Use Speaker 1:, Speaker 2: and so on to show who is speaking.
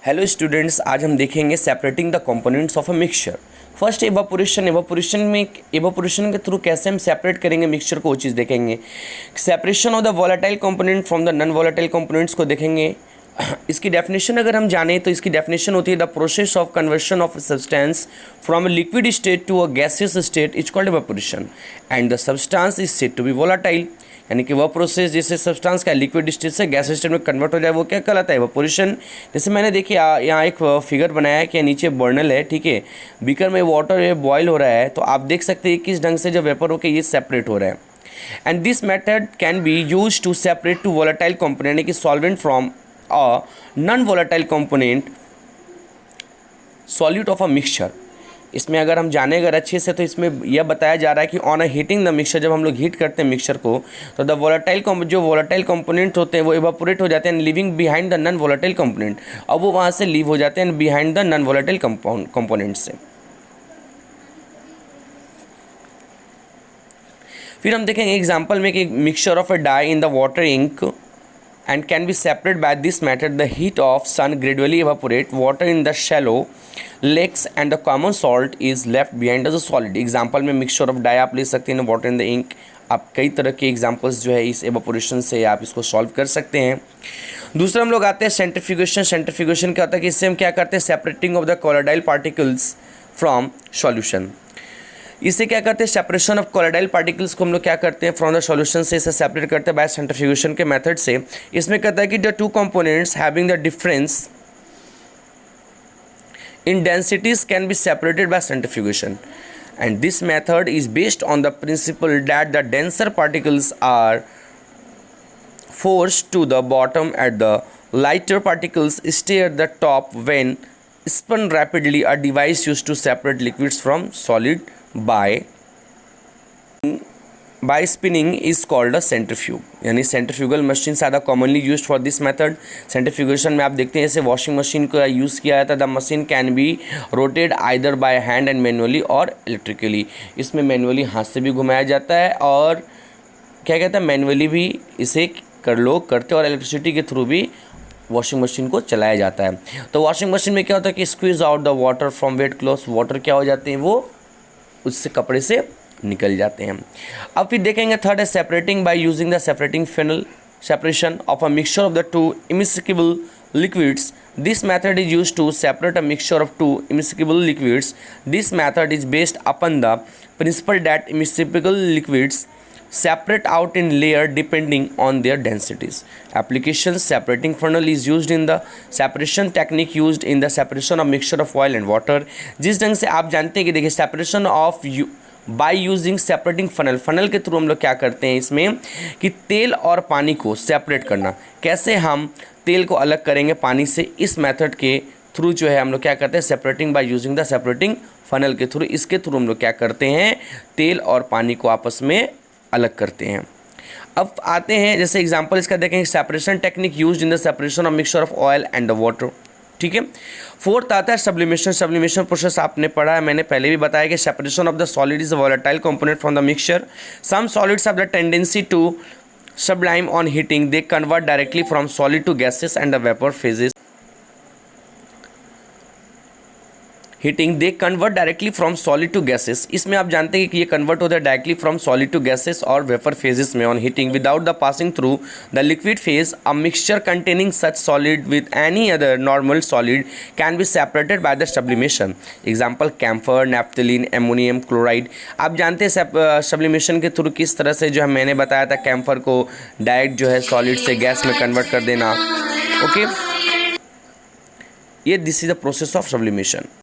Speaker 1: Hello students, आज हम देखेंगे separating the components of a mixture. First evaporation के थ्रू कैसे हम सेपरेट करेंगे मिक्सचर को, वो चीज़ देखेंगे। Separation of the volatile component from the non volatile components को देखेंगे। इसकी डेफिनेशन अगर हम जानें तो इसकी डेफिनेशन होती है the process of conversion of substance from a liquid state to a gaseous state is called evaporation and the substance is said to be volatile. यानी कि वह प्रोसेस जिससे सब्सटेंस का लिक्विड स्टेट से गैस स्टेट में convert हो जाए वो क्या कहलाता है, एवापोरेशन। जैसे मैंने देखिए यहाँ एक फिगर बनाया है कि नीचे बर्नल है, ठीक है, बीकर में वाटर बॉयल हो रहा है, तो आप देख सकते हैं किस ढंग से जो वेपर होकर ये सेपरेट हो रहा है। And this method can be use to separate two volatile component यानी कि solvent from a non volatile component solute of a mixture. इसमें अगर हम जाने अगर अच्छे से तो इसमें यह बताया जा रहा है कि on a heating the mixture, जब हम लोग हीट करते हैं मिक्सचर को तो द वोलेटाइल कंपोनेंट होते हैं वो इवापोरेट हो जाते हैं living behind the non volatile component. अब वो वहाँ से लीव हो जाते हैं behind the non volatile component से। फिर हम देखेंगे एग्जाम्पल में कि mixture of a dye in the water ink and can be separated by this method. The heat of sun gradually evaporate water in the shallow lakes and the common salt is left behind as a solid. Example में mixture of dye आप ले सकते हैं water in the ink। आप कई तरह के examples जो है इस एवापोरेशन से आप इसको सॉल्व कर सकते हैं। दूसरा हम लोग आते हैं सेंट्रीफ्यूगेशन। सेंट्रीफ्यूगेशन क्या होता है कि इससे हम क्या करते हैं, separating of the colloidal particles from solution. इससे क्या करते हैं, सेपरेशन ऑफ कोलोडाइल पार्टिकल्स को हम लोग क्या करते हैं फ्रॉम द सॉल्यूशन से इसे सेपरेट करते हैं बाय सेंट्रीफ्यूगेशन के मेथड से। इसमें कहता है कि the two components having the difference in densities can be separated by centrifugation and this method is based on the principle that the denser particles are forced to the bottom at the lighter particles stay at the top when spun rapidly. A device used to separate liquids from solid by spinning is called a centrifuge। यानी centrifugal machine ज़्यादा commonly used for this method. Centrifugation में आप देखते हैं जैसे washing machine का use किया जाता है। The machine can be rotated either by hand and manually और इलेक्ट्रिकली। इसमें मैनुअली हाथ से भी घुमाया जाता है और क्या कहता है मैनुअली भी इसे लोग करते हैं और इलेक्ट्रिसिटी के थ्रू भी वॉशिंग मशीन को चलाया जाता है। तो वॉशिंग मशीन में क्या होता है कि squeeze out the water from wet clothes, water क्या हो जाते हैं वो उससे कपड़े से निकल जाते हैं। अब फिर देखेंगे थर्ड है separating by using the separating funnel. Separation of a mixture of the two immiscible liquids. This method is used to separate a mixture of two immiscible liquids. This method is based upon the principle that immiscible liquids separate out in layer depending on their densities. Applications: separating funnel is used in the separation technique used in the separation of mixture of oil and water. जिस ढंग से आप जानते हैं कि देखिए separation of by using separating funnel, funnel के through हम लोग क्या करते हैं इसमें कि तेल और पानी को सेपरेट करना। कैसे हम तेल को अलग करेंगे पानी से, इस मेथड के थ्रू जो है हम लोग क्या करते हैं separating by using the separating funnel के थ्रू, इसके थ्रू हम लोग क्या करते हैं तेल और पानी को आपस में अलग करते हैं। अब आते हैं जैसे एग्जांपल इसका देखेंगे separation technique used in the separation of mixture of oil and the water, ठीक है। फोर्थ आता है सब्लिमेशन। सब्लिमेशन प्रोसेस आपने पढ़ा है, मैंने पहले भी बताया कि separation of the solid is a volatile component from the mixture. Some solids have the tendency to sublime on heating. They convert directly from solid to gases and the vapor phases. Heating they convert directly from solid to gases. इसमें आप जानते हैं कि ये convert होता है directly from solid to gases और vapour phases में on heating without the passing through the liquid phase. A mixture containing such solid with any other normal solid can be separated by the sublimation. Example camphor, naphthalene, ammonium chloride. आप जानते हैं sublimation के through किस तरह से जो है मैंने बताया था कैम्फर को डायरेक्ट जो है सॉलिड से गैस में कन्वर्ट कर देना। ओके, ये this is the process of sublimation.